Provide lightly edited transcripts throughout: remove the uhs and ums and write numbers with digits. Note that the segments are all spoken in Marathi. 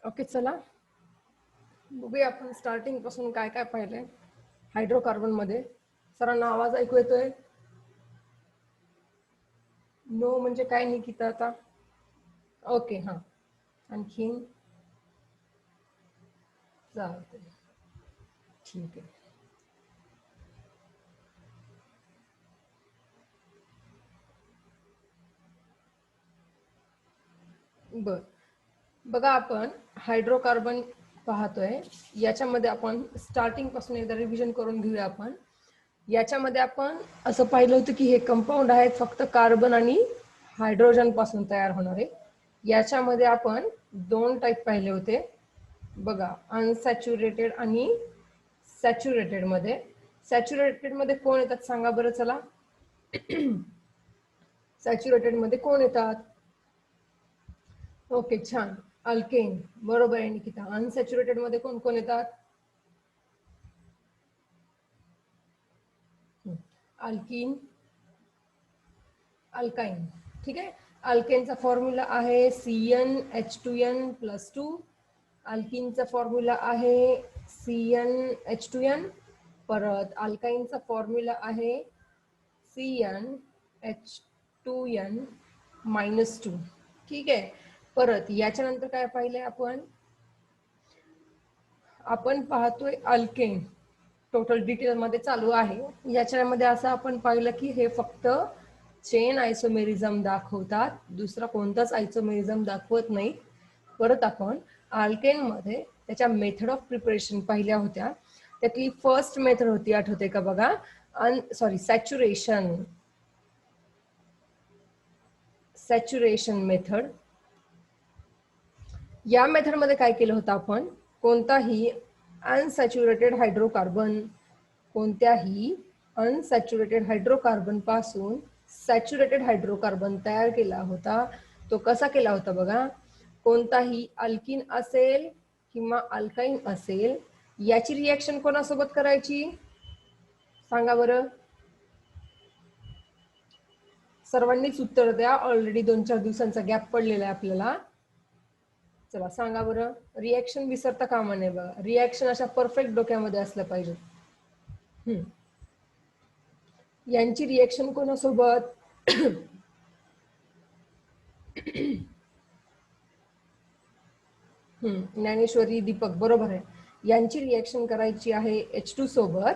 ओके, चला बघूया आपण स्टार्टिंग पासून काय काय पाहिलंय हायड्रोकार्बन मध्ये. सरांना आवाज ऐकू येतोय? नो म्हणजे काय निकिता आता? ओके, हा. आणखीन चालतंय, ठीक आहे. बर, बघा आपण हायड्रोकार्बन पाहतोय. याच्यामध्ये आपण स्टार्टिंग पासून एकदा रिव्हिजन करून घेऊया. आपण याच्यामध्ये आपण असं पाहिलं होतं की हे कंपाऊंड आहेत फक्त कार्बन आणि हायड्रोजन पासून तयार होणारे. याच्यामध्ये आपण दोन टाईप पाहिले होते बघा, अनसॅच्युरेटेड आणि सॅच्युरेटेड मध्ये. सॅच्युरेटेड मध्ये कोण येतात सांगा बरं चला. सॅच्युरेटेड मध्ये कोण येतात? ओके, छान, अल्केन. बरोबर आहे निकिता. अनसॅच्युरेटेड मध्ये कोण कोण येतात? Alkene, alkyne. ठीक आहे. अल्केनचा फॉर्म्युला आहे CnH2n+2. अल्किनचा फॉर्म्युला आहे CnH2n. परत अल्काइनचा फॉर्म्युला आहे CnH2n-2. ठीक आहे. परत याच्यानंतर काय पाहिलंय आपण पाहतोय अल्केन. टोटल डिटेल मध्ये चालू आहे. याच्यामध्ये असं आपण पाहिलं की हे फक्त चेन आयसोमेरिझम दाखवतात, दुसरा कोणताच आयसोमेरिझम दाखवत नाही. परत आपण अल्केन मध्ये त्याच्या मेथड ऑफ प्रिपरेशन पाहिल्या होत्या. त्यातली फर्स्ट मेथड होती, आठवते का बघा? Saturation method. या मेथड मध्ये काय केलं होतं आपण? कोणताही अनसॅच्युरेटेड हायड्रोकार्बन पासून सॅच्युरेटेड हायड्रोकार्बन तयार केला होता. तो कसा केला होता बघा. कोणताही अल्किन असेल किंवा अल्काइन असेल, याची रिएक्शन कोणासोबत करायची सांगा बरं. सर्वांनीच उत्तर द्या, ऑलरेडी 2-4 दिवसांचा गॅप पडलेला आहे आपल्याला. चला सांगा बरं. रिएक्शन विसरता कामा नये बघा. रिएक्शन अशा परफेक्ट डोक्यामध्ये असलं पाहिजे. यांची रिएक्शन कोणासोबत? ज्ञानेश्वरी, दीपक, बरोबर आहे. यांची रिएक्शन करायची आहे H2 सोबत.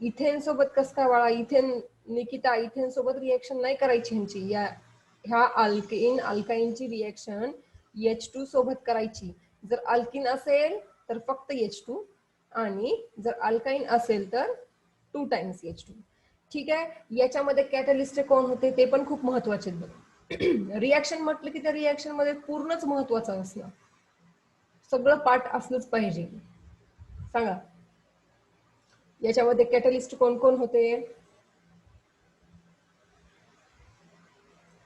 इथेन सोबत कस काय बाळा? इथेन निकिता, इथेन सोबत रिएक्शन नाही करायची ह्यांची. ह्या अल्काइनची रिएक्शन H2 सोबत करायची. जर अल्किन असेल तर फक्त H2, आणि जर अल्काइन असेल तर 2 टाइम्स H2. ठीक आहे. याच्यामध्ये कॅटलिस्ट कोण होते ते पण खूप महत्वाचे आहेत. रिएक्शन म्हटलं की त्या रिएक्शन मध्ये पूर्णच महत्वाचं असणं, सगळं पार्ट असलंच पाहिजे. सांगा याच्यामध्ये कॅटलिस्ट कोण कोण होते?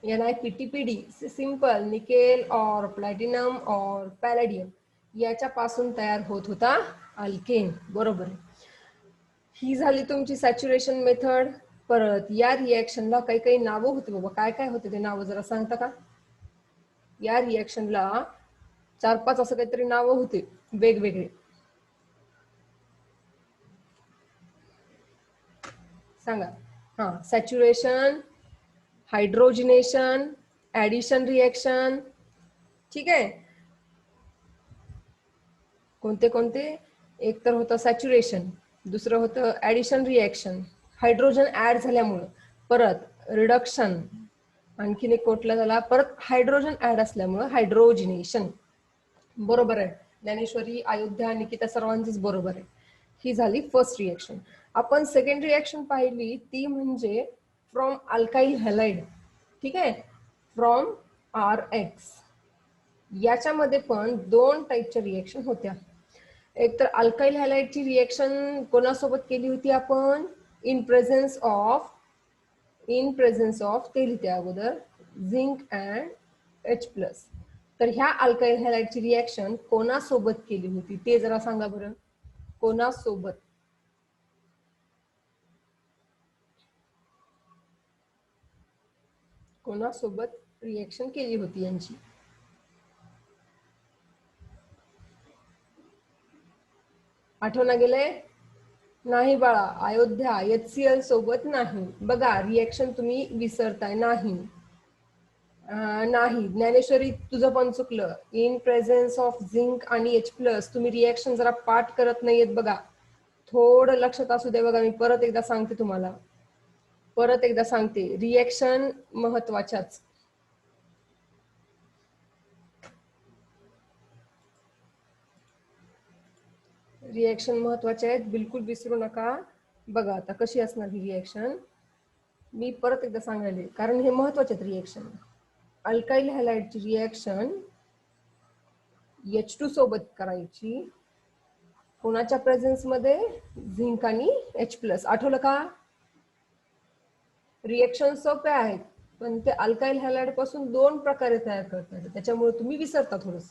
NiPTPD, सिंपल, निकेल और प्लॅटिनम और पॅलेडियम याच्यापासून तयार होत होता अल्केन. बरोबर आहे. ही झाली तुमची सॅच्युरेशन मेथड. परत या रिएक्शनला काही काही नावं होते बाबा. काय काय होते ते नावं जरा सांगता का? या रिएक्शनला 4-5 असं काहीतरी नावं होते वेगवेगळे. सांगा. हा, सॅच्युरेशन, हायड्रोजिनेशन, ऍडिशन रिएक्शन. ठीक आहे. कोणते कोणते? एक तर होतं सॅच्युरेशन, दुसरं होतं ऍडिशन रिएक्शन, हायड्रोजन ऍड झाल्यामुळं. परत रिडक्शन, आणखीन एक कोटला झाला. परत हायड्रोजन ऍड असल्यामुळं हायड्रोजिनेशन. बरोबर आहे. ज्ञानेश्वरी, अयोध्या, निकिता सर्वांचीच बरोबर आहे. ही झाली फर्स्ट रिएक्शन. आपण सेकंड रिएक्शन पाहिली ती म्हणजे फ्रॉम अल्काइल हॅलाइड. ठीक आहे, फ्रॉम RX. याच्यामध्ये पण 2 टाईपच्या रिएक्शन होत्या. एक तर अल्काइल हॅलाइडची रिएक्शन कोणासोबत केली होती आपण? इन प्रेझेन्स ऑफ ते लिहिते अगोदर, झिंक अँड H+. तर ह्या अल्काइल हॅलाइडची रिएक्शन कोणासोबत केली होती ते जरा सांगा बरं. कोणासोबत? कोणासोबत रिएक्शन केली होती यांची? आठवणा गेले नाही बाळा. अयोध्या HCl सोबत नाही. बघा रिएक्शन तुम्ही विसरताय. नाही नाही ज्ञानेश्वरी तुझं पण चुकलं. इन प्रेझेन्स ऑफ झिंक आणि H+ तुम्ही रिएक्शन जरा पाठ करत नाहीयेत बघा. थोडं लक्षात असू दे. बघा मी परत एकदा सांगते तुम्हाला, परत एकदा सांगते, रिएक्शन महत्वाच्याच. रिएक्शन महत्वाचे आहेत, बिलकुल विसरू नका. बघा आता कशी असणार ही रिएक्शन, मी परत एकदा सांगायले कारण हे महत्वाचे आहेत रिएक्शन. अल्काइल हॅलाइडची रिएक्शन H2 सोबत करायची, कोणाच्या प्रेझेन्स मध्ये, झिंक आणि H+. आठवलं का? रिएक्शन सोप्या आहेत पण ते अल्काइल हॅलाइड पासून 2 प्रकारे तयार करतात, त्याच्यामुळे तुम्ही विसरता थोडस.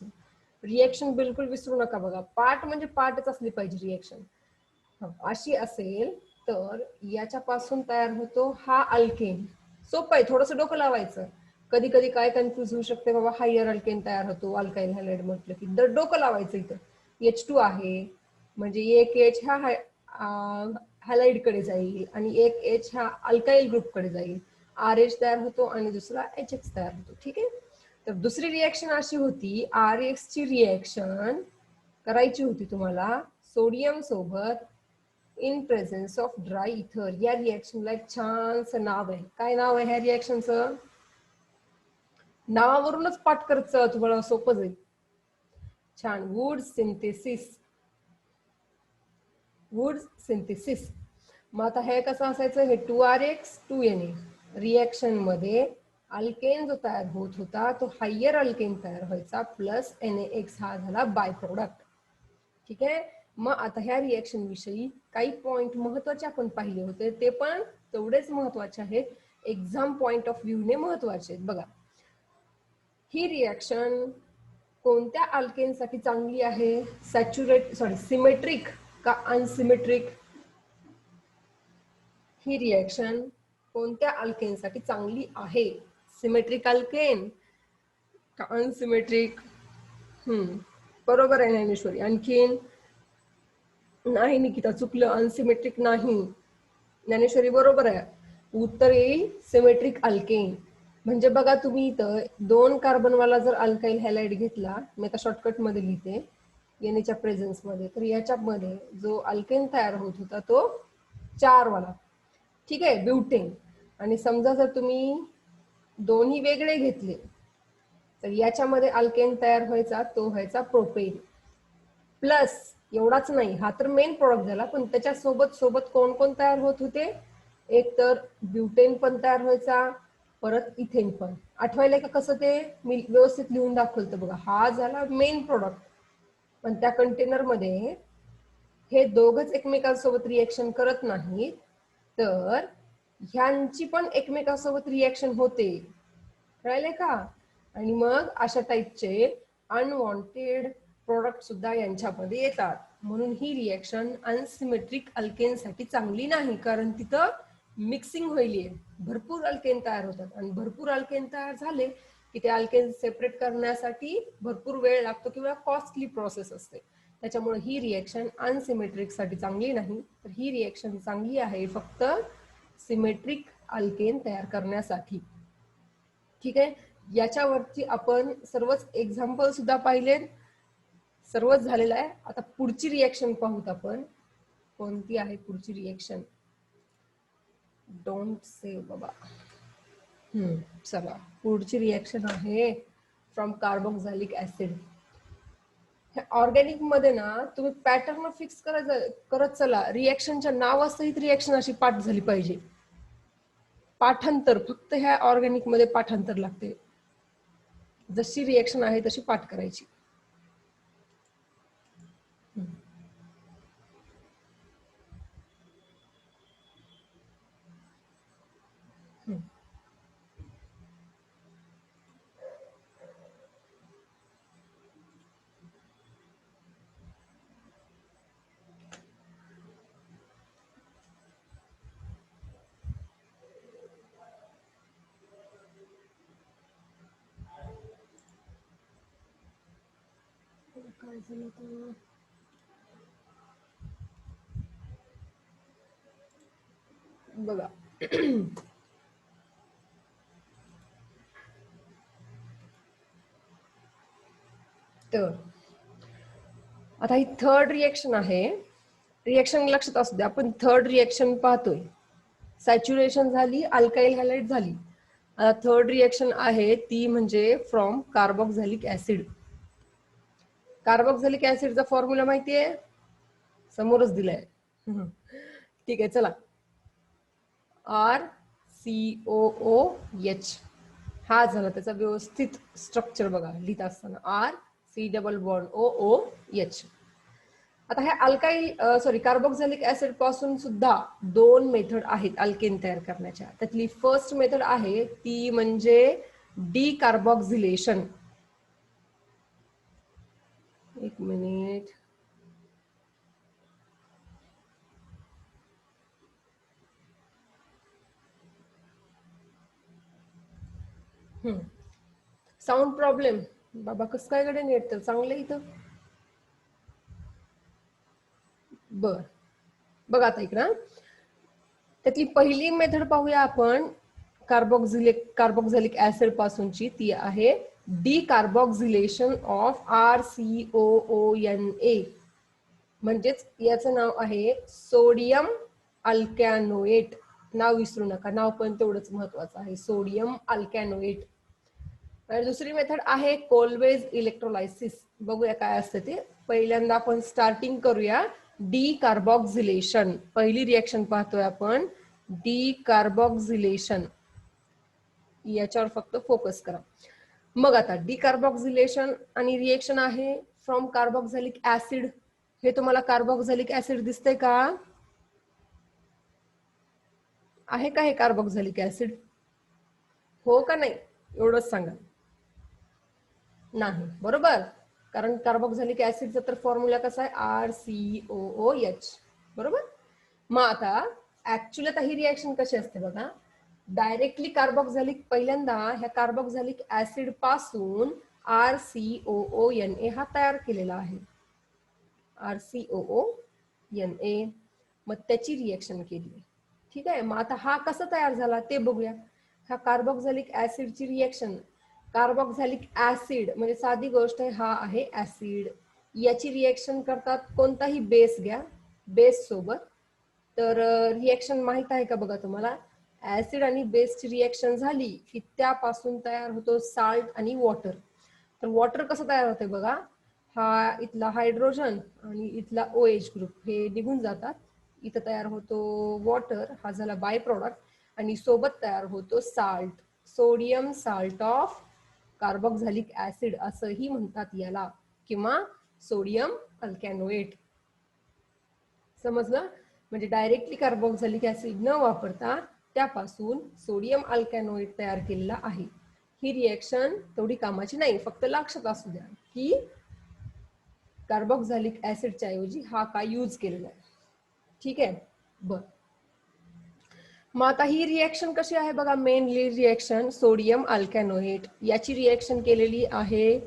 रिएक्शन बिलकुल विसरू नका. बघा पाठ म्हणजे पाठच असली पाहिजे रिएक्शन. अशी असेल तर याच्यापासून तयार होतो हा अल्केन. सोपं आहे, थोडस डोकं लावायचं. कधी कधी काय कन्फ्युज होऊ शकते, बाबा हायर अल्केन तयार होतो अल्काइल हॅलाइड म्हटलं की, तर डोकं लावायचं. इथं H2 आहे म्हणजे एक H हा हॅलाइड कडे जाईल आणि एक H हा अल्काइल ग्रुप कडे जाईल. RH तयार होतो आणि दुसरा HX तयार होतो. ठीक आहे. तर दुसरी रिएक्शन अशी होती, RH ची रिएक्शन करायची होती तुम्हाला सोडियम सोबत इन प्रेझेन्स ऑफ ड्राय इथर. या रिएक्शनला एक छानसं नाव आहे. काय नाव आहे ह्या रिएक्शनचं? नावावरूनच पाठ करत तुम्हाला सोपं जाईल. छान. Wood synthesis. Wood synthesis. मग आता हे कसं असायचं, हे 2RX 2Na रिएक्शन मध्ये अल्केन जो तयार होत होता तो हायर अल्केन तयार व्हायचा प्लस NaX हा झाला बाय प्रोडक्ट. ठीक आहे. मग आता ह्या रिएक्शन विषयी काही पॉइंट महत्वाचे आपण पाहिले होते, ते पण तेवढेच महत्वाचे आहेत, एक्झाम पॉइंट ऑफ व्ह्यू ने महत्वाचे आहेत. बघा ही रिएक्शन कोणत्या अल्केन साठी चांगली आहे? सिमेट्रिक का अनसिमेट्रिक? ही रिएक्शन कोणत्या अल्केन साठी चांगली आहे? सिमेट्रिक अल्केन का अनसिमेट्रिक? बरोबर आहे ज्ञानेश्वरी. आणखीन नाही निकिता, चुकलं, अनसिमेट्रिक नाही. ज्ञानेश्वरी बरोबर आहे. उत्तर येईल सिमेट्रिक अल्केन. म्हणजे बघा तुम्ही इथं 2 कार्बन वाला जर अल्काइल हॅलाइड घेतला, मी आता शॉर्टकट मध्ये लिहिते, याच्या प्रेझेन्स मध्ये, तर याच्यामध्ये जो अल्केन तयार होत होता तो 4 वाला. ठीक आहे, ब्युटेन. आणि समजा जर तुम्ही दोन्ही वेगळे घेतले तर याच्यामध्ये अल्केन तयार व्हायचा तो व्हायचा प्रोपेन. प्लस एवढाच नाही, हा तर मेन प्रॉडक्ट झाला, पण त्याच्या सोबत सोबत कोण कोण तयार होत होते? एक तर ब्युटेन पण तयार व्हायचा, परत इथेन पण. आठवायला का कसं? ते मी व्यवस्थित लिहून दाखवलं बघा. हा झाला मेन प्रोडक्ट, पण त्या कंटेनर मध्ये हे दोघच एकमेकांसोबत रिएक्शन करत नाहीत, तर ह्यांची पण एकमेकांसोबत रिएक्शन होते. कळले का? आणि मग अशा टाइपचे अनवॉन्टेड प्रोडक्ट सुद्धा यांच्यामध्ये येतात. म्हणून ही रिएक्शन अनसिमेट्रिक अल्केन साठी चांगली नाही, कारण तिथं मिक्सिंग होईल, भरपूर अल्केन तयार होतात आणि भरपूर अल्केन तयार झाले की ते अल्केन सेपरेट करण्यासाठी भरपूर वेळ लागतो किंवा कॉस्टली प्रोसेस असते. त्याच्यामुळे ही रिएक्शन अनसिमेट्रिक साठी चांगली नाही, तर ही रिएक्शन चांगली आहे फक्त सिमेट्रिक अल्केन तयार करण्यासाठी. ठीक आहे. याच्यावरती आपण सर्वच एक्झाम्पल सुद्धा पाहिलेत, सर्वच झालेलं आहे. आता पुढची रिएक्शन पाहूत आपण, कोणती आहे पुढची रिएक्शन. डोंट से बाबा. चला, पुढची रिएक्शन आहे फ्रॉम कार्बोक्झिलिक ऍसिड. ऑर्गॅनिक मध्ये ना तुम्ही पॅटर्न फिक्स करत चला. रिएक्शनच्या नावासहित रिएक्शन अशी पाठ झाली पाहिजे. पाठांतर फक्त ह्या ऑर्गॅनिक मध्ये पाठांतर लागते. जशी रिएक्शन आहे तशी पाठ करायची. काय झालं तर बघा तर आता ही थर्ड रिएक्शन आहे. रिएक्शन लक्षात असू द्या, आपण थर्ड रिएक्शन पाहतोय. सॅच्युरेशन झाली, अल्काइल हॅलाइड झाली. आता थर्ड रिएक्शन आहे ती म्हणजे फ्रॉम कार्बोक्झॅलिक ऍसिड. कार्बोक्झॅलिक ऍसिडचा फॉर्म्युला माहितीये, समोरच दिलाय. ठीक आहे, चला. RCOOH हा झाला त्याचा व्यवस्थित स्ट्रक्चर बघा लिहित असताना, RC डबल बॉन्ड OOH. आता ह्या अल्काइल कार्बोक्झॅलिक ऍसिड पासून सुद्धा दोन मेथड आहेत अल्केन तयार करण्याच्या. त्यातली फर्स्ट मेथड आहे ती म्हणजे डिकार्बोक्झिलेशन. एक मिनिट. साऊंड प्रॉब्लेम बाबा, कस काय कडे नेट तर चांगलं इथं. बर, बघा आता इकडं त्यातली पहिली मेथड पाहूया आपण कार्बोक्झॅलिक ऍसिड पासूनची. ती आहे डिकार्बोक्झिलेशन ऑफ RCOONA. म्हणजेच याचं नाव आहे सोडियम अल्कॅनोएट. नाव विसरू नका, नाव पण तेवढंच महत्वाचं आहे, सोडियम अल्कॅनोएट. आणि दुसरी मेथड आहे कोलवेज इलेक्ट्रोलायसिस. बघूया काय असतं ते. पहिल्यांदा आपण स्टार्टिंग करूया डिकार्बोक्झिलेशन. पहिली रिएक्शन पाहतोय आपण, डिकार्बोक्झिलेशन. याच्यावर फक्त फोकस करा. मग आता डिकार्बोक्झिलेशन आणि रिएक्शन आहे फ्रॉम कार्बोक्झॅलिक ऍसिड. हे तुम्हाला कार्बोक्झॅलिक ऍसिड दिसतंय का? आहे का हे कार्बोक्झॅलिक ऍसिड? हो का नाही एवढंच सांगा. नाही, बरोबर. कारण कार्बोक्झॅलिक ऍसिडचा तर फॉर्म्युला कसा आहे, RCOOH, बरोबर. मग आता ऍक्च्युअली आता ही रिएक्शन कशी असते बघा. डायरेक्टली कार्बोक्झॅलिक, पहिल्यांदा ह्या कार्बोक्झॅलिक ऍसिड पासून RCOONA हा तयार केलेला आहे, RCOONA. मग त्याची रिएक्शन केली. ठीक आहे, मग आता हा कसा तयार झाला ते बघूया. हा कार्बोक्झॅलिक ऍसिडची रिएक्शन. कार्बोक्झॅलिक ऍसिड म्हणजे साधी गोष्ट आहे, हा आहे ऍसिड. याची रिएक्शन करतात कोणताही बेस घ्या, बेस सोबत. तर रिएक्शन माहित आहे का बघा तुम्हाला. ऍसिड आणि बेसची रिएक्शन झाली की त्यापासून तयार होतो साल्ट आणि वॉटर. तर वॉटर कसं तयार होते बघा. हा इथला हायड्रोजन आणि इथला OH ग्रुप हे निघून जातात. इथं तयार होतो वॉटर, हा झाला बाय प्रोडक्ट. आणि सोबत तयार होतो salt, sodium salt of carboxylic acid असंही म्हणतात याला, किंवा सोडियम अल्कॅनोएट. समजलं. म्हणजे डायरेक्टली कार्बोक्झॅलिक ऍसिड न वापरता त्यापासून सोडियम अल्कॅनोएट तयार केलेला आहे. ही रिएक्शन तेवढी कामाची नाही, फक्त लक्षात असू द्या की कार्बोक्झॅलिक ऍसिडच्या ऐवजी हा काय यूज केलेला आहे. ठीक आहे, बर. मग आता ही रिएक्शन कशी आहे बघा. मेनली रिएक्शन सोडियम अल्कॅनोएट याची रिएक्शन केलेली आहे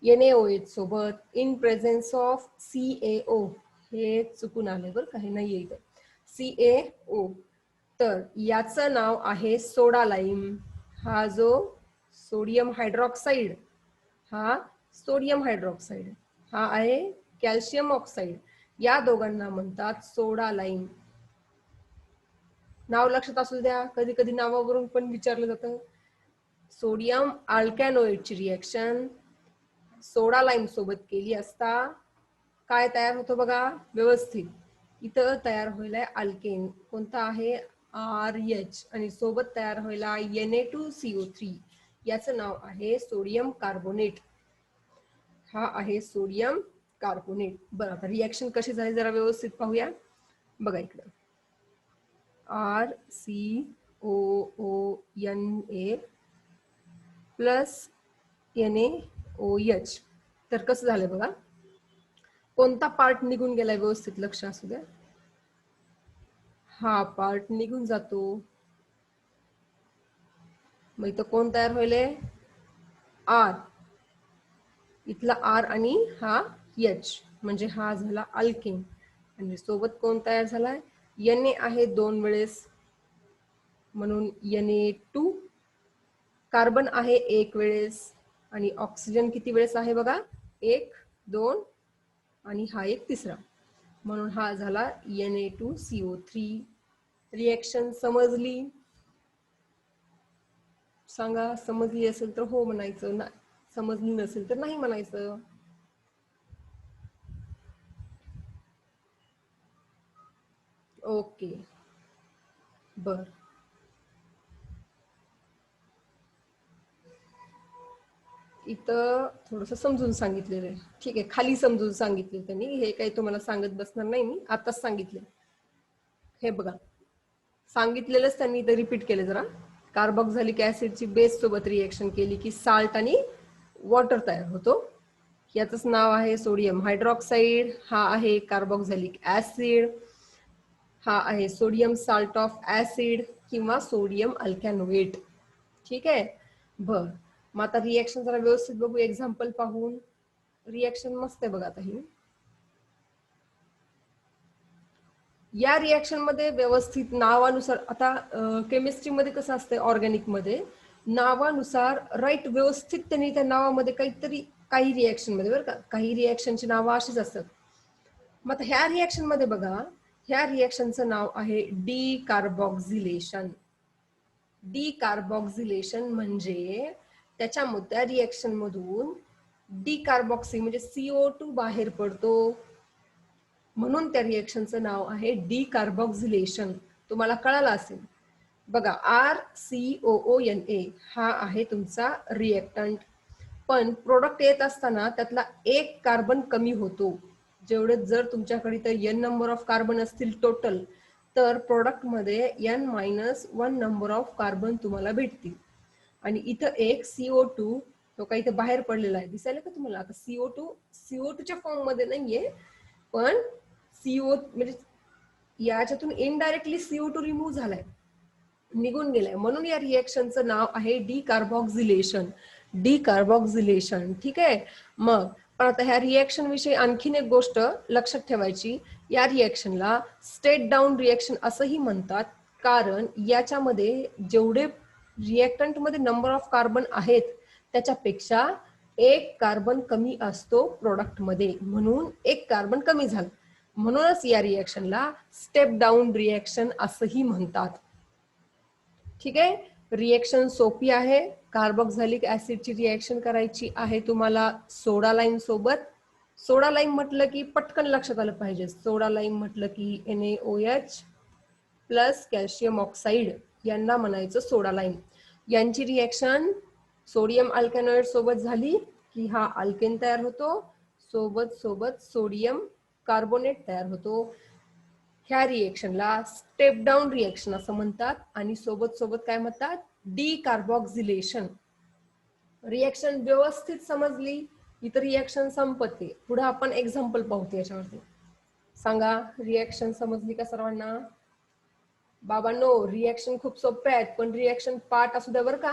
NaOH सोबत इन प्रेझेन्स ऑफ CaO. हे चुकून आले बरं, काही नाही इथं, CaO. तर याचं नाव आहे सोडा लाईम. हा जो सोडियम हायड्रॉक्साईड, हा सोडियम हायड्रॉक्साईड, हा आहे कॅल्शियम ऑक्साईड. या दोघांना म्हणतात सोडा लाईम. नाव लक्षात असू द्या, कधी कधी नावावरून पण विचारलं जातं. सोडियम अल्कॅनोएटची रिएक्शन सोडा लाईम सोबत केली असता काय तयार होतो बघा व्यवस्थित. इथं तयार व्हायला अल्केन कोणता आहे, RH, आणि सोबत तयार व्हायला Na2CO3. याचं नाव आहे सोडियम कार्बोनेट. हा आहे सोडियम कार्बोनेट. बरं, आता रिएक्शन कशी झाली जरा व्यवस्थित पाहूया. बघा इकडं, RCOONA प्लस NaOH. तर कसं झालं बघा. कोणता पार्ट निघून गेलाय व्यवस्थित लक्ष असू द्या. हा पार्ट निघून जातो. मग इथं कोण तयार व्हायले, R. इथला R आणि हा H, म्हणजे हा झाला अल्केन. आणि सोबत कोण तयार झालाय, Na आहे 2 वेळेस. म्हणून Na2 कार्बन आहे एक वेळेस आणि ऑक्सिजन किती वेळेस आहे बघा, 1 2 आणि हा एक तिसरा, म्हणून हा झाला Na2CO3. रिएक्शन समजली? सांगा, समजली असेल तर हो म्हणायचं, ना समजली नसेल तर नाही म्हणायचं. ओके, बर. इथं थोडंसं समजून सांगितलेलं आहे, ठीक आहे, खाली समजून सांगितले त्यांनी, हे काही तुम्हाला सांगत बसणार नाही मी, आताच सांगितले. हे बघा, सांगितलेलंच त्यांनी इथं रिपीट केलं जरा. कार्बोक्झिलिक ऍसिडची बेस सोबत रिएक्शन केली की साल्ट आणि वॉटर तयार होतो. याचंच नाव आहे सोडियम हायड्रॉक्साईड. हा आहे कार्बोक्झिलिक ऍसिड. हा आहे सोडियम साल्ट ऑफ ऍसिड किंवा सोडियम अल्कॅनोएट. ठीक आहे, बर. मग आता रिएक्शन जरा व्यवस्थित बघू, एक्झाम्पल पाहून. रिएक्शन मस्त आहे बघा. आता ही या रिएक्शन मध्ये व्यवस्थित नावानुसार, आता केमिस्ट्रीमध्ये कसं असतं, ऑर्गॅनिक मध्ये नावानुसार राईट, व्यवस्थित त्यांनी त्या नावामध्ये काहीतरी, काही रिएक्शन मध्ये बरं का, काही रिएक्शनची नावं अशीच असतात. मग आता ह्या रिएक्शन मध्ये बघा, ह्या रिएक्शनचं नाव आहे डी कार्बोक्झिलेशन. डी कार्बोक्झिलेशन म्हणजे त्याच्यामध्ये त्या रिएक्शन मधून डी कार्बोक्सी म्हणजे CO2 बाहेर पडतो, म्हणून त्या रिएक्शनचं नाव आहे डी कार्बोक्झिलेशन. तुम्हाला कळालं असेल बघा, RCOONA हा आहे तुमचा रिएक्टंट, पण प्रोडक्ट येत असताना त्यातला एक कार्बन कमी होतो. जेवढे जर तुमच्याकडे तर n नंबर ऑफ कार्बन असतील टोटल, तर प्रोडक्ट मध्ये n-1 नंबर ऑफ कार्बन तुम्हाला भेटतील. आणि इथं एक CO2 तो काही इथं बाहेर पडलेला आहे, दिसायला का तुम्हाला? आता CO2 च्या फॉर्म मध्ये नाहीये, पण CO म्हणजे याच्यातून इनडायरेक्टली CO2 रिमूव्ह झालाय, निघून गेलाय, म्हणून या रिएक्शनचं नाव आहे डी कार्बोक्झिलेशन. डी कार्बोक्झिलेशन, ठीक आहे. मग पण आता ह्या रिएक्शन विषयी आणखीन एक गोष्ट लक्षात ठेवायची, या रिएक्शनला स्टेट डाऊन रिएक्शन असंही म्हणतात, कारण याच्यामध्ये जेवढे रिएक्टंट मध्ये नंबर ऑफ कार्बन आहेत त्याच्यापेक्षा एक कार्बन कमी असतो प्रोडक्ट मध्ये, म्हणून एक कार्बन कमी झालं, म्हणूनच या रिएक्शनला स्टेप डाऊन रिएक्शन असंही म्हणतात. ठीक आहे, रिएक्शन सोपी आहे. कार्बोक्झिलिक ऍसिडची रिएक्शन करायची आहे तुम्हाला सोडा लाईम सोबत. सोडा लाईम म्हटलं की पटकन लक्षात आलं पाहिजे, सोडा लाईम म्हटलं की NaOH प्लस कॅल्शियम ऑक्साईड यांना म्हणायचं सोडा लाईम. यांची रिएक्शन सोडियम अल्कॅनॉइड सोबत झाली की हा अल्केन तयार होतो, सोबत सोबत सोडियम कार्बोनेट तयार होतो. ह्या रिएक्शनला स्टेप डाऊन रिएक्शन असं म्हणतात, आणि सोबत सोबत काय म्हणतात, डी कार्बोक्झिलेशन. रिएक्शन व्यवस्थित समजली, इतर रिएक्शन संपते. पुढे आपण एक्झाम्पल पाहू याच्यावरती. सांगा, रिएक्शन समजली का सर्वांना? बाबांनो, रिएक्शन खूप सोपे आहेत, पण रिएक्शन पार्ट असू द्या बरं का.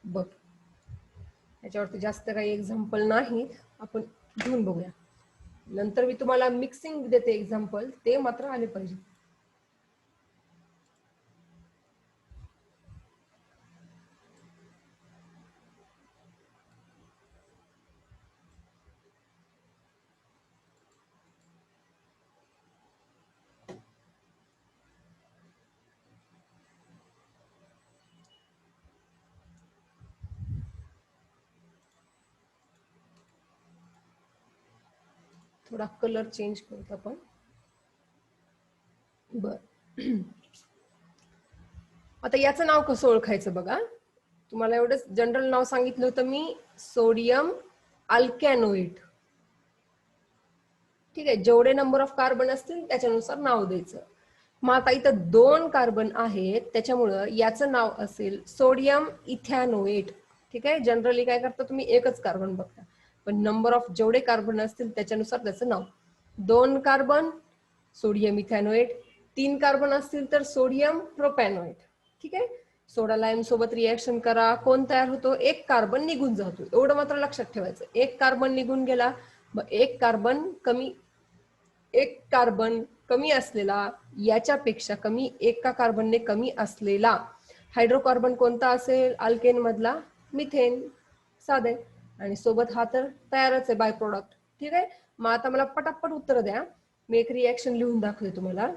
बघ, याच्यावरती जास्त काही एक्झाम्पल नाहीत, आपण घेऊन बघूया. नंतर मी तुम्हाला मिक्सिंग देते एक्झाम्पल, ते मात्र आले पाहिजे. थोडा कलर चेंज करूत आपण. बर, आता याचं नाव कसं ओळखायचं बघा. तुम्हाला एवढंच जनरल नाव सांगितलं होतं मी, सोडियम अल्कॅनोएट. ठीक आहे, जेवढे नंबर ऑफ कार्बन असतील त्याच्यानुसार नाव द्यायचं. मग आता इथं 2 कार्बन आहेत, त्याच्यामुळं याचं नाव असेल सोडियम इथॅनोएट. ठीक आहे, जनरली काय करता तुम्ही, एकच कार्बन बघता, पण नंबर ऑफ जेवढे कार्बन असतील त्याच्यानुसार त्याचं नाव. 2 कार्बन सोडियम इथॅनोएट, 3 कार्बन असतील तर सोडियम प्रोपॅनोएट. ठीक आहे, सोडा लाईम सोबत रिएक्शन करा, कोण तयार होतो? एक कार्बन निघून जातो. एवढं मात्र लक्षात ठेवायचं. एक कार्बन निघून गेला, मग एक कार्बन कमी असलेला, याच्यापेक्षा कमी एका कार्बनने कमी असलेला हायड्रोकार्बन कोणता असेल? अल्केन मधला मिथेन. साधे. आणि सोबत हा तर तयारच आहे बाय प्रोडक्ट. ठीक आहे. मग आता मला पटापट उत्तर द्या. मी एक रिएक्शन लिहून दाखवते तुम्हाला.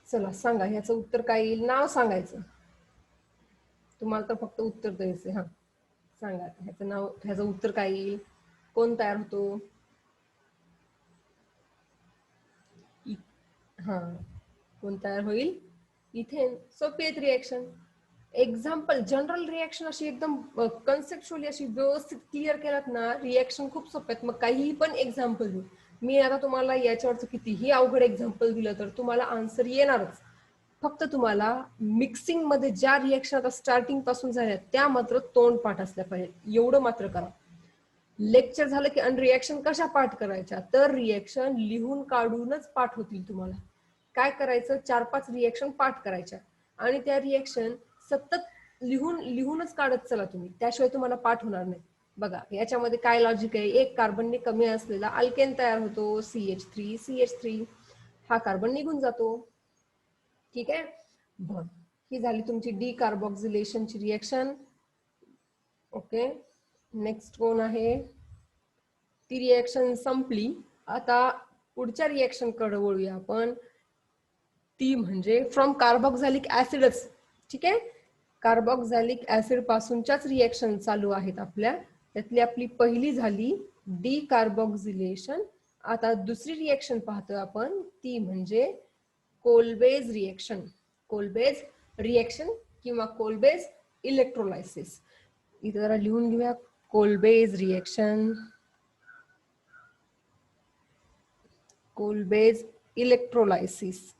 चला सांगा ह्याचं उत्तर काय येईल? नाव सांगायचं. तुम्हाला तर फक्त उत्तर द्यायचं. हा सांगा ह्याचं नाव, ह्याचं उत्तर काय येईल? कोण तयार होतो? हा कोण तयार होईल? इथेन. सोपी आहेत रिएक्शन. एक्झाम्पल जनरल रिएक्शन अशी एकदम कन्सेप्च्युअली अशी व्यवस्थित क्लिअर केलात ना, रिएक्शन खूप सोपे आहेत. मग काहीही पण एक्झाम्पल देऊ. मी आता तुम्हाला याच्यावरचं कितीही अवघड एक्झाम्पल दिलं तर तुम्हाला आन्सर येणारच. फक्त तुम्हाला मिक्सिंग मध्ये ज्या रिएक्शन आता स्टार्टिंग पासून झाल्या त्या मात्र तोंड पाठ असल्या पाहिजे, एवढं मात्र करा. लेक्चर झालं की आणि रिएक्शन कशा पाठ करायच्या? तर रिएक्शन लिहून काढूनच पाठ होतील तुम्हाला. काय करायचं? 4-5 रिएक्शन पाठ करायच्या आणि त्या रिएक्शन सतत लिहूनच काढत चला तुम्ही, त्याशिवाय तुम्हाला पाठ होणार नाही. बघा याच्यामध्ये काय लॉजिक आहे? एक कार्बनने कमी असलेला अल्केन तयार होतो, CH3. हा कार्बन निघून जातो. ठीक आहे. बर, ही झाली तुमची डिकार्बोक्सिलेशनची रिएक्शन. ओके, नेक्स्ट कोण आहे? ती रिएक्शन संपली. आता पुढच्या रिएक्शन कडे वळूया आपण. ती म्हणजे फ्रॉम कार्बोक्झॅलिक ऍसिडच. ठीक आहे. कार्बोक्झॅलिक ऍसिड पासूनच्याच रिएक्शन चालू आहेत आपल्या. त्यातली आपली पहिली झाली डिकार्बोक्सिलेशन. आता दुसरी रिएक्शन पाहतोय आपण, ती म्हणजे कोलबेज रिएक्शन. कोलबेज रिएक्शन किंवा कोलबेज इलेक्ट्रोलायसिस. इथे जरा लिहून घेऊया. कोलबेज रिएक्शन, कोलबेज इलेक्ट्रोलायसिस.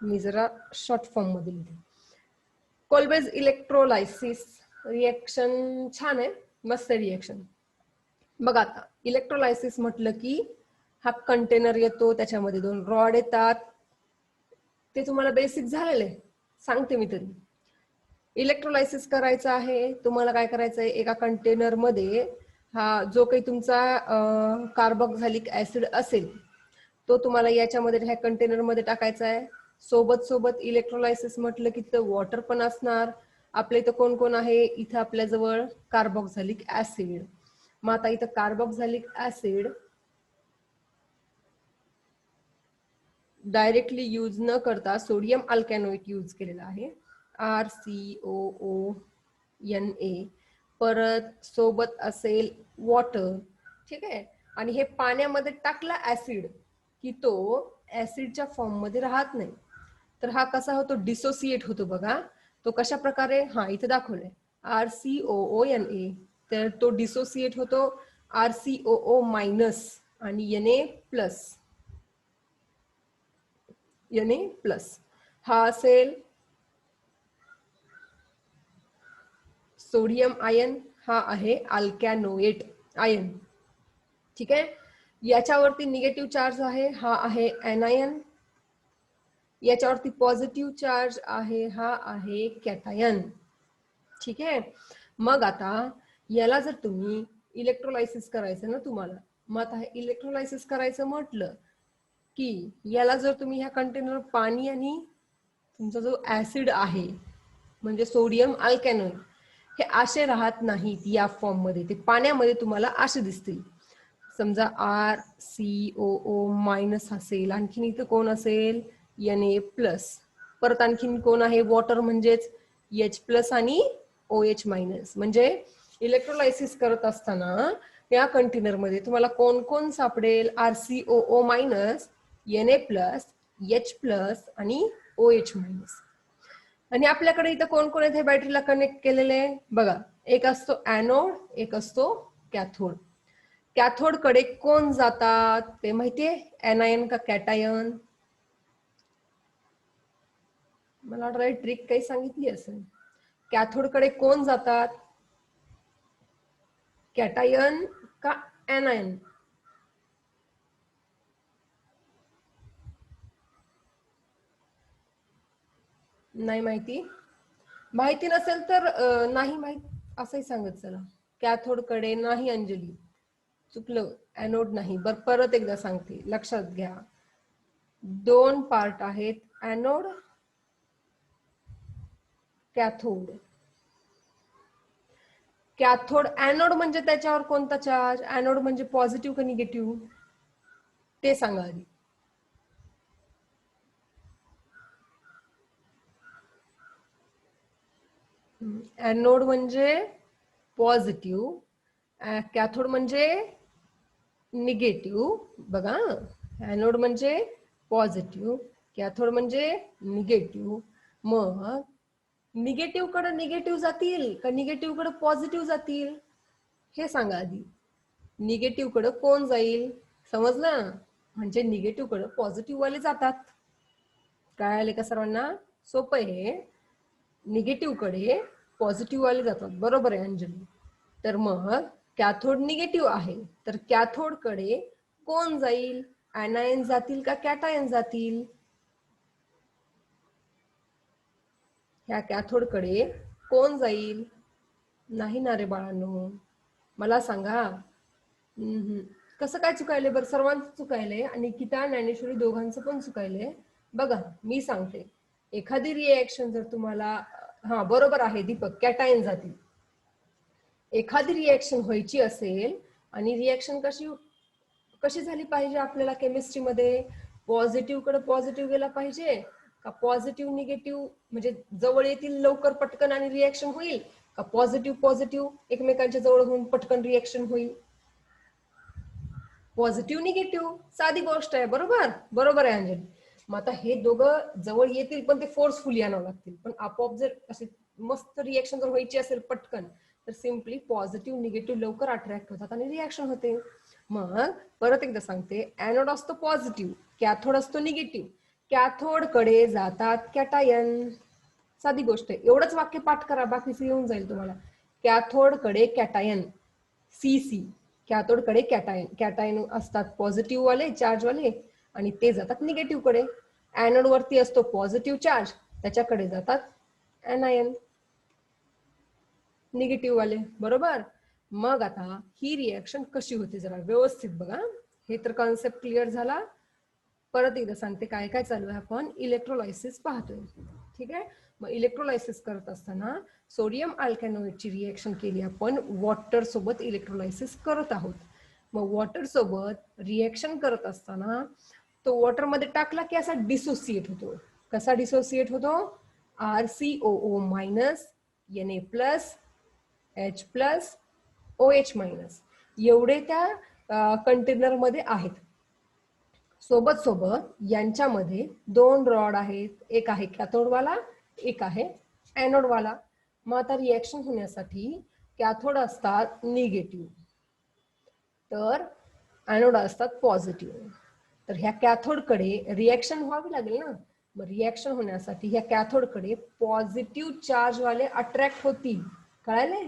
मी जरा शॉर्ट फॉर्म मध्ये लिहिते. कोलबेज इलेक्ट्रोलायसिस रिएक्शन छान आहे, मस्त रिएक्शन. बघा आता इलेक्ट्रोलायसिस म्हटलं की हा कंटेनर येतो, त्याच्यामध्ये 2 रॉड येतात. ते तुम्हाला बेसिक झालेले सांगते मी तरी. इलेक्ट्रोलायसिस करायचं आहे तुम्हाला. काय करायचं आहे? एका कंटेनर मध्ये हा जो काही तुमचा कार्बोक्झॅलिक ऍसिड असेल तो तुम्हाला याच्यामध्ये ह्या कंटेनर मध्ये टाकायचा आहे. सोबत इलेक्ट्रोलायसिस म्हटलं की तिथं वॉटर पण असणार. आपल्या इथं कोण कोण आहे? इथं आपल्याजवळ कार्बोक्झॅलिक ऍसिड. मग आता इथं कार्बोक्झॅलिक ऍसिड डायरेक्टली यूज न करता सोडियम अल्कॅनोइट यूज केलेला आहे, RCOONA. परत सोबत असेल वॉटर. ठीक आहे. आणि हे पाण्यामध्ये टाकला ऍसिड की तो ऍसिडच्या फॉर्म मध्ये राहत नाही. तर हा कसा होतो? डिसोसिएट होतो. बघा तो कशा प्रकारे, हा इथे दाखवलंय RCOONA. तर तो डिसोसिएट होतो RCOO मायनस आणि Na प्लस. हा असेल सोडियम आयन, हा आहे अल्कॅनोएट आयन. ठीक आहे. याच्यावरती निगेटिव्ह चार्ज आहे, हा आहे एनायन. याच्यावरती पॉझिटिव्ह चार्ज आहे, हा आहे कॅटायन. ठीक आहे. मग आता याला जर तुम्ही इलेक्ट्रोलायसिस करायचं ना तुम्हाला, मग आता इलेक्ट्रोलायसिस करायचं म्हटलं की याला जर तुम्ही ह्या कंटेनर पाणी आणि तुमचा जो ऍसिड आहे म्हणजे सोडियम अल्कॅनोइड हे असे राहत नाहीत या फॉर्म मध्ये. ते पाण्यामध्ये तुम्हाला असे दिसतील. समजा RCOO मायनस असेल, आणखीन इथं कोण असेल? Na plus. परत आणखीन कोण आहे? वॉटर म्हणजेच H प्लस आणि OH मायनस. म्हणजे इलेक्ट्रोलायसिस करत असताना या कंटेनर मध्ये तुम्हाला कोण कोण सापडेल? RCOO minus, Na plus, H plus आणि OH मायनस. आणि आपल्याकडे इथं कोण कोण आहेत हे बॅटरीला कनेक्ट केलेले? बघा, एक असतो ऍनोड, एक असतो कॅथोड. कॅथोड कडे कोण जातात ते माहितीये? एनायन का कॅटायन? मला वाटतं ट्रिक काही सांगितली असेल. कॅथोड कडे कोण जातात? कॅटायन का anion. नाही माहिती? माहिती नसेल तर नाही माहित असंही सांगत चला. कॅथोड कडे नाही अंजली, चुकलं, ॲनोड नाही. बर परत एकदा सांगते, लक्षात घ्या. दोन पार्ट आहेत, ॲनोड, कॅथोड. कॅथोड, ॲनोड म्हणजे त्याच्यावर कोणता चार्ज? ॲनोड म्हणजे पॉझिटिव्ह का निगेटिव्ह ते सांगा आधी. ॲनोड म्हणजे पॉझिटिव्ह, कॅथोड म्हणजे निगेटिव्ह. बघा, ॲनोड म्हणजे पॉझिटिव्ह, कॅथोड म्हणजे निगेटिव्ह. मग निगेटिव्ह कडे निगेटिव्ह जातील का निगेटिव्ह कडे पॉझिटिव्ह जातील हे सांगा आधी. निगेटिव्ह कडे कोण जाईल? समजलं? म्हणजे निगेटिव्ह कडे पॉझिटिव्ह वाले जातात. काय आले का सर्वांना? सोपं आहे. निगेटिव्ह कडे पॉझिटिव्ह वाले जातात. बरोबर आहे अंजली. तर मग कॅथोड निगेटिव्ह आहे, तर कॅथोड कडे कोण जाईल? ॲनायन जातील का कॅटायन जातील? ह्या कॅथोड कडे कोण जाईल? नाही ना रे बाळांनो, मला सांगा. कसं काय चुकायले बरं? सर्वांचं चुकायलंय आणि निकिता, ज्ञानेश्वरी दोघांचं पण चुकायलंय. बघा मी सांगते, एखादी रिएक्शन जर तुम्हाला, हा बरोबर आहे दीपक, कॅटायन जातील. एखादी रिएक्शन व्हायची असेल आणि रिएक्शन कशी कशी झाली पाहिजे आपल्याला केमिस्ट्रीमध्ये? पॉझिटिव्ह कडे पॉझिटिव्ह गेला पाहिजे का पॉझिटिव्ह निगेटिव्ह म्हणजे जवळ येतील लवकर पटकन आणि रिएक्शन होईल, का पॉझिटिव्ह पॉझिटिव्ह एकमेकांच्या जवळ होऊन पटकन रिएक्शन होईल? पॉझिटिव्ह निगेटिव्ह, साधी गोष्ट आहे. बरोबर? बरोबर आहे अंजली. मग आता हे दोघं जवळ येतील पण ते फोर्सफुली आणावं लागतील. पण आपोआप जर असे मस्त रिएक्शन जर व्हायची असेल पटकन, तर सिम्पली पॉझिटिव्ह निगेटिव्ह लवकर अट्रॅक्ट होतात आणि रिएक्शन होते. मग परत एकदा सांगते, ॲनोड असतो पॉझिटिव्ह, कॅथोड असतो निगेटिव्ह. कॅथोड कडे जातात कॅटायन. साधी गोष्ट आहे. एवढंच वाक्य पाठ करा, बाकीचं येऊन जाईल तुम्हाला. कॅथोड कडे कॅटायन, सी कॅथोड कडे कॅटायन. कॅटायन असतात पॉझिटिव्ह वाले चार्ज वाले आणि ते जातात निगेटिव्ह कडे. ॲनोड वरती असतो पॉझिटिव्ह चार्ज, त्याच्याकडे जातात ॲनायन, निगेटिव्ह वाले. बरोबर? मग आता ही रिएक्शन कशी होते जरा व्यवस्थित बघा. हे तर कॉन्सेप्ट क्लिअर झाला. परत एकदा सांगते काय काय चालू आहे. आपण इलेक्ट्रोलायसिस पाहतोय, ठीक आहे. मग इलेक्ट्रोलायसिस करत असताना सोडियम अल्कॅनोइडची रिएक्शन केली आपण, वॉटर सोबत इलेक्ट्रोलायसिस करत आहोत. मग वॉटर सोबत रिएक्शन करत असताना तो वॉटर मध्ये टाकला की असा डिसोसिएट होतो. कसा डिसोसिएट होतो? RCOO minus, Na plus, H plus, OH minus एवढे त्या कंटेनर मध्ये आहेत. सोबत सोबत यांच्यामध्ये दोन रॉड आहेत, एक आहे कॅथोडवाला, एक आहे ॲनोडवाला. मग आता रिएक्शन होण्यासाठी कॅथोड असतात निगेटिव्ह, तर ॲनोड असतात पॉझिटिव्ह. तर ह्या कॅथोडकडे रिएक्शन व्हावी लागेल ना. मग रिएक्शन होण्यासाठी ह्या कॅथोडकडे पॉझिटिव्ह चार्ज वाले अट्रॅक्ट होतील. कळाले?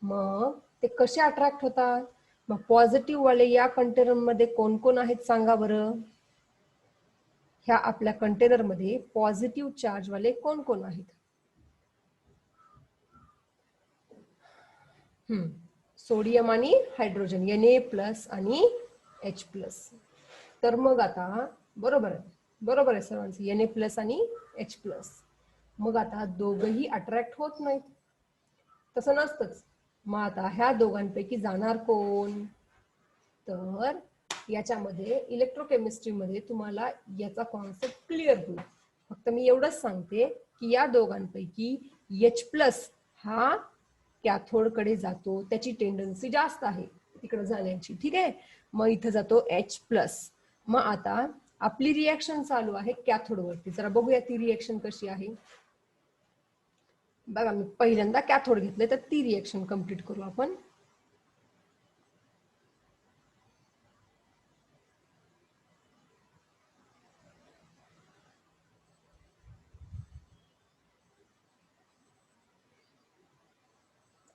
मग ते कसे अट्रॅक्ट होतात? मग पॉझिटिव्ह वाले या कंटेनर मध्ये कोण कोण आहेत सांगा बरं. ह्या आपल्या कंटेनर मध्ये पॉझिटिव्ह चार्ज वाले कोण कोण आहेत? सोडियम आणि हायड्रोजन, Na प्लस आणि H प्लस. तर मग आता बरोबर आहे, बरोबर आहे सर्वांचं, Na प्लस आणि H प्लस. मग आता दोघंही अट्रॅक्ट होत नाहीत, तसं नसतंच. मग आता ह्या दोघांपैकी जाणार कोण? तर याच्यामध्ये इलेक्ट्रोकेमिस्ट्रीमध्ये तुम्हाला याचा कॉन्सेप्ट क्लिअर होईल. फक्त मी एवढंच सांगते की या दोघांपैकी H प्लस हा कॅथोडकडे जातो, त्याची टेंडन्सी जास्त आहे तिकडे जाण्याची, ठीक आहे. मग इथं जातो H प्लस. मग आता आपली रिएक्शन चालू आहे कॅथोडवरती. जरा बघूया ती रिएक्शन कशी आहे. बघा मी पहिल्यांदा कॅथोड घेतले, तर ती रिएक्शन कंप्लीट करू आपण.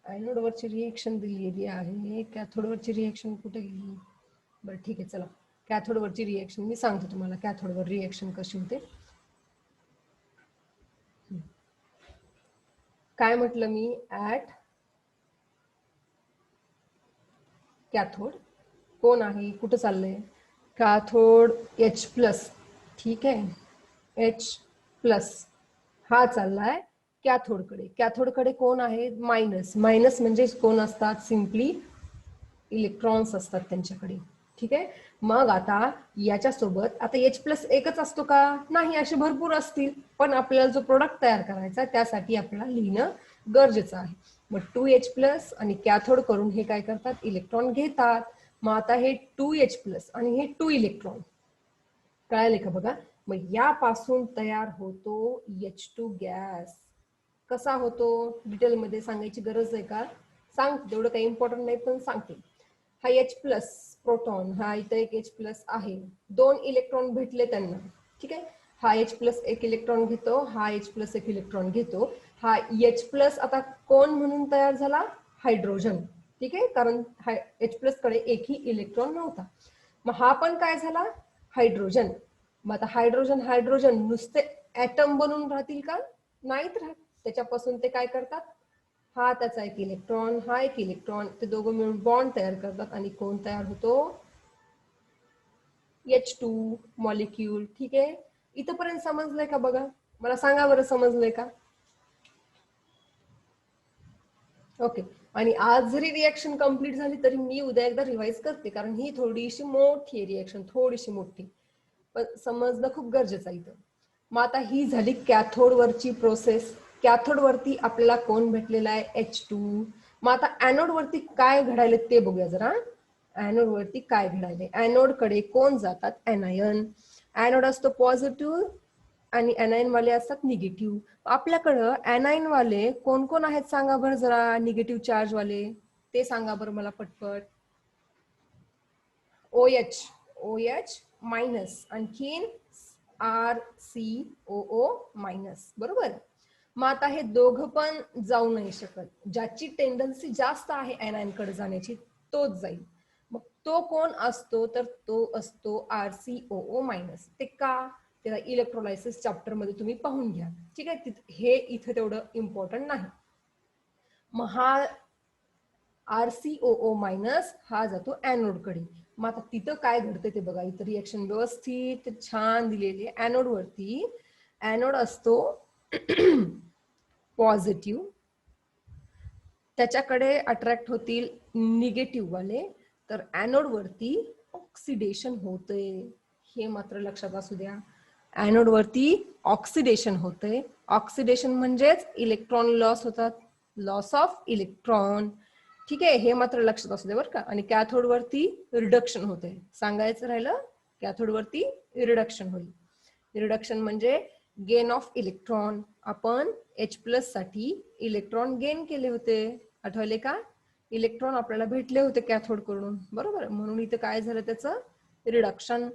ऍनोड वरची रिएक्शन दिलेली आहे, कॅथोड वरची रिएक्शन कुठे गेली? बरं ठीक आहे, चला कॅथोड वरची रिएक्शन मी सांगते तुम्हाला, कॅथोड वर रिएक्शन कशी होते. काय म्हटलं मी? ऍट कॅथोड कोण आहे, कुठं चाललंय? कॅथोड H+, ठीक आहे, H+, हा चाललाय कॅथोडकडे. कॅथोडकडे कोण आहे? मायनस. मायनस म्हणजे कोण असतात? सिम्पली इलेक्ट्रॉन्स असतात त्यांच्याकडे, ठीक आहे. मग आता याच्यासोबत आता H+ एकच असतो का? नाही, असे भरपूर असतील, पण आपल्याला जो प्रोडक्ट तयार करायचा त्यासाठी आपल्याला लिहिणं गरजेचं आहे. मग 2H+ आणि कॅथोड करून हे काय करतात? इलेक्ट्रॉन घेतात. मग आता हे 2H+ आणि हे 2 इलेक्ट्रॉन, कळाले का बघा? मग यापासून तयार होतो H2 गॅस. कसा होतो डिटेलमध्ये सांगायची गरज आहे का? सांगते, तेवढं काही इम्पॉर्टंट नाही पण सांगते. हा H+ प्रोटॉन, हा इथं एक H+ आहे, 2 इलेक्ट्रॉन भेटले त्यांना, ठीक आहे. हा H+ एक इलेक्ट्रॉन घेतो, हा H+ एक इलेक्ट्रॉन घेतो. हा H+ आता कोण म्हणून तयार झाला? हायड्रोजन, ठीक आहे, कारण H+ कडे एकही इलेक्ट्रॉन नव्हता. मग हा पण काय झाला? हायड्रोजन. मग आता हायड्रोजन हायड्रोजन नुसते ऍटम बनून राहतील का? नाहीत राहत. त्याच्यापासून ते काय करतात? हा त्याचा एक इलेक्ट्रॉन, हा एक इलेक्ट्रॉन, ते दोघं मिळून बॉन्ड तयार करतात आणि कोण तयार होतो? H2 मॉलिक्यूल, ठीक आहे. इथपर्यंत समजलंय का बघा? मला सांगा बरं, समजलंय का? ओके. आणि आज जरी रिएक्शन कंप्लीट झाली तरी मी उद्या एकदा रिवाइज करते, कारण ही थोडीशी मोठी रिएक्शन, थोडीशी मोठी, पण समजणं खूप गरजेचं आहे इथं. मग आता ही झाली कॅथोड वरची प्रोसेस. कॅथोड वरती आपल्याला कोण भेटलेला आहे? H2. मग आता ऍनोड वरती काय घडायले ते बघूया जरा. ऍनोड वरती काय घडायले? ऍनोड कडे कोण जातात? एनायन. ऍनोड असतो पॉझिटिव्ह आणि एनायन वाले असतात निगेटिव्ह. आपल्याकडं एनायन वाले कोण कोण आहेत सांगा बरं जरा, निगेटिव्ह चार्ज वाले ते सांगा बरं मला पटपट. OH मायनस, आणखीन RCOO मायनस, बरोबर. मग आता हे दोघं पण जाऊ नाही शकत. ज्याची टेंडन्सी जास्त आहे एनायन कडे जाण्याची तोच जाईल. मग तो कोण असतो? तर तो असतो RCOO मायनस. ते का? त्याला इलेक्ट्रोलायसिस चॅप्टर मध्ये तुम्ही पाहून घ्या, ठीक आहे. हे इथं तेवढं इम्पॉर्टंट नाही. मग हा RCOO मायनस हा जातो ऍनोड कडे. मग आता तिथं काय घडतं ते बघा. इथं रिएक्शन व्यवस्थित छान दिलेली आहे. ऍनोड वरती ऍनोड असतो पॉझिटिव्ह, त्याच्याकडे अट्रॅक्ट होतील निगेटिव्ह वाले, तर ऍनोड वरती ऑक्सिडेशन होतंय, हे मात्र लक्षात असू द्या. ऍनोड वरती ऑक्सिडेशन होतंय. ऑक्सिडेशन म्हणजेच इलेक्ट्रॉन लॉस होतात, लॉस ऑफ इलेक्ट्रॉन, ठीक आहे, हे मात्र लक्षात असू दे बरं का. आणि कॅथोड वरती रिडक्शन होते, सांगायचं राहिलं, कॅथोड वरती रिडक्शन होईल. रिडक्शन म्हणजे गेन ऑफ इलेक्ट्रॉन. आपण H+ साठी इलेक्ट्रॉन गेन केले होते, आठवले का? इलेक्ट्रॉन आपल्याला भेटले होते कॅथोड कडून, बरोबर. म्हणून इथं काय झालं? त्याचं रिडक्शन.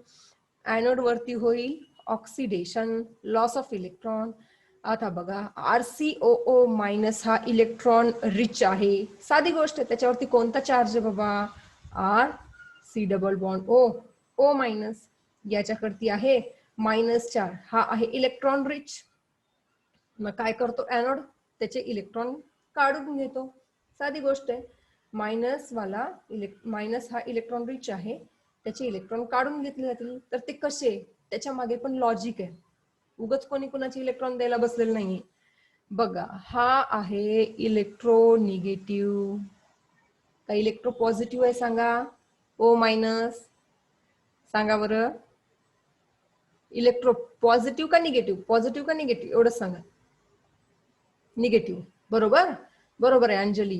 ऍनोड वरती होईल ऑक्सिडेशन, लॉस ऑफ इलेक्ट्रॉन. आता बघा, RCOO मायनस हा इलेक्ट्रॉन रिच आहे, साधी गोष्ट आहे. त्याच्यावरती कोणता चार्ज आहे बाबा? RC double bond O minus. याच्याकडती आहे मायनस चार्ज, हा आहे इलेक्ट्रॉन रिच. मग काय करतो ऍनोड? त्याचे इलेक्ट्रॉन काढून घेतो, साधी गोष्ट आहे. मायनस हा इलेक्ट्रॉन रिच आहे, त्याचे इलेक्ट्रॉन काढून घेतले जातील. तर ते कसे? त्याच्या मागे पण लॉजिक आहे, उगच कोणी कुणाचे इलेक्ट्रॉन द्यायला बसलेलं नाहीये. बघा, हा आहे इलेक्ट्रोनिगेटिव्ह, का इलेक्ट्रो पॉझिटिव्ह आहे सांगा? O मायनस, सांगा बरं. इलेक्ट्रो पॉझिटिव्ह का निगेटिव्ह? पॉझिटिव्ह का निगेटिव्ह? एवढंच सांगा. निगेटिव्ह, बरोबर. बरोबर आहे अंजली,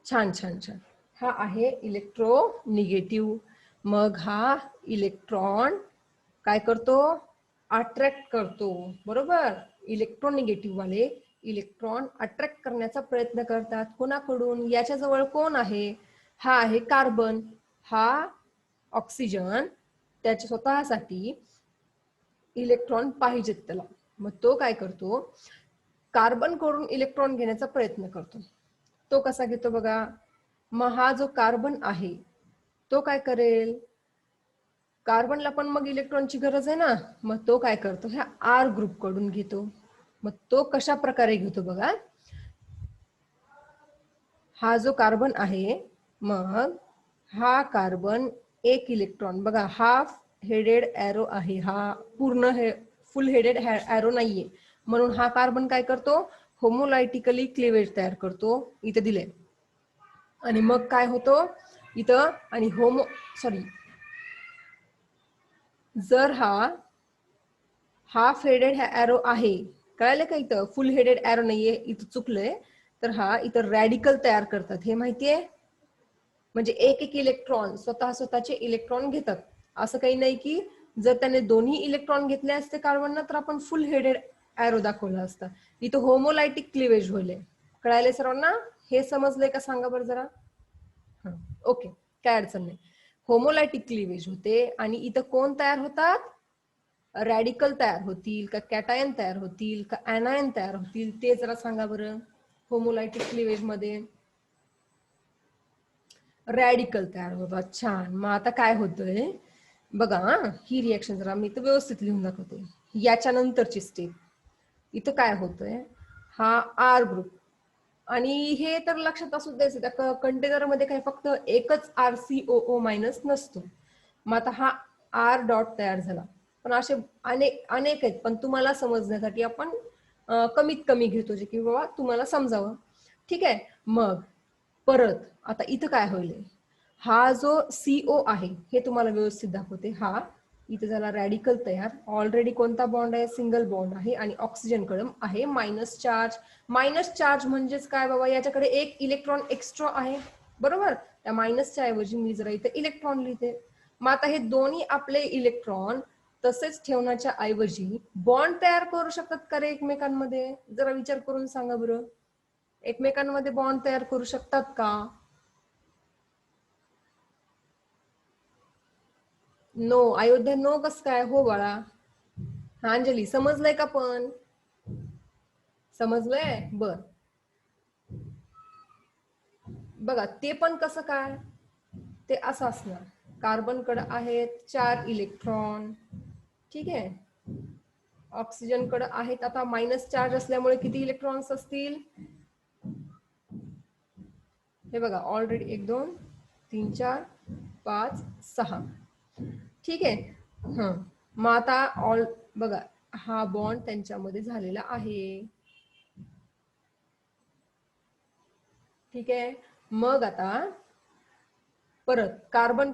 छान छान छान. हा आहे इलेक्ट्रो निगेटिव्ह. मग हा इलेक्ट्रॉन काय करतो? अट्रॅक्ट करतो, बरोबर. इलेक्ट्रोनिगेटिव्ह वाले इलेक्ट्रॉन अट्रॅक्ट करण्याचा प्रयत्न करतात. कोणाकडून? याच्या जवळ कोण आहे? हा आहे कार्बन, हा ऑक्सिजन. त्याच्या स्वतःसाठी इलेक्ट्रॉन पाहिजेत त्याला. मग तो काय करतो? कार्बन कडून इलेक्ट्रॉन घेण्याचा प्रयत्न करतो. तो कसा घेतो बघा. मग हा जो कार्बन आहे तो काय करेल, कार्बनला पण मग इलेक्ट्रॉनची गरज आहे ना, मग तो काय करतो, ह्या आर ग्रुप कडून घेतो. मग तो कशा प्रकारे घेतो बघा. हा जो कार्बन आहे, मग हा कार्बन एक इलेक्ट्रॉन बघा, हाफ हेडेड एरो आहे हा, पूर्ण हे फुल हेडेड एरो नाहीये, म्हणून हा कार्बन काय करतो, होमोलायटिकली क्लिवेज तयार करतो, इथे दिले. आणि मग काय होतो इथं, आणि सॉरी, जर हा हाफ हेडेड एरो आहे, कळालं का, इथं फुल हेडेड एरो नाहीये, इथं चुकलंय, तर हा इथं रॅडिकल तयार करतात, हे माहितीये. म्हणजे एक एक इलेक्ट्रॉन स्वतःचे इलेक्ट्रॉन घेतात. असं काही नाही की जर त्याने दोन्ही इलेक्ट्रॉन घेतले असते कार्बनना तर आपण फुल हेडेड एरो दाखवला असता. इथं होमोलायटिक क्लिवेज होईल. कळायले सर्वांना, हे समजलंय का सांगा बरं जरा. ओके, काय अडचण नाही. होमोलायटिक क्लिवेज होते आणि इथं कोण तयार होतात, रॅडिकल तयार होतील का कॅटायन तयार होतील का ऍनायन तयार होतील, ते जरा सांगा बरं. होमोलायटिक क्लिवेज मध्ये रॅडिकल तयार होतात. छान. मग आता काय होतंय बघा, ही रिएक्शन जरा मी तर व्यवस्थित लिहून दाखवते. याच्या नंतरची स्टेप इथं काय होतंय, हा आर ग्रुप, आणि हे तर लक्षात असू द्यायचं, त्या कंटेनर मध्ये काही फक्त एकच RCOO मायनस नसतो. मग आता हा आर डॉट तयार झाला, पण असे अनेक अनेक आहेत, पण तुम्हाला समजण्यासाठी आपण कमीत कमी घेतो, जे की बाबा तुम्हाला समजावं. ठीक आहे. मग परत आता इथं काय होईल, हा जो CO आहे हे तुम्हाला व्यवस्थित दाखवते. हा इथे झाला रॅडिकल तयार, ऑलरेडी कोणता बॉन्ड आहे, सिंगल बॉन्ड आहे, आणि ऑक्सिजन कडे आहे मायनस चार्ज. मायनस चार्ज म्हणजेच काय बाबा, याच्याकडे एक इलेक्ट्रॉन एक्स्ट्रा आहे, बरोबर. त्या मायनसच्या ऐवजी मी जरा इथे इलेक्ट्रॉन लिहिते. मग आता हे दोन्ही आपले इलेक्ट्रॉन तसेच ठेवण्याच्या ऐवजी बॉन्ड तयार करू शकतात का रे एकमेकांमध्ये, जरा विचार करून सांगा बरं. एकमेकांमध्ये बॉन्ड तयार करू शकतात का. नो. अयोध्या नो कस काय, हो बाळा. हा अंजली, समजलंय का पण, समजलंय. बर, बघा ते पण कसं काय, ते असं असणार, कार्बन कडे आहेत 4 इलेक्ट्रॉन, ठीक आहे. ऑक्सिजन कडे आहेत आता मायनस चार्ज असल्यामुळे किती इलेक्ट्रॉन्स असतील, हे बघा ऑलरेडी 1 2 3 4 5 6, ठीक आहे. मग आता बघा हा बॉन्ड त्यांच्यामध्ये झालेला आहे, ठीक आहे. मग आता परत कार्बन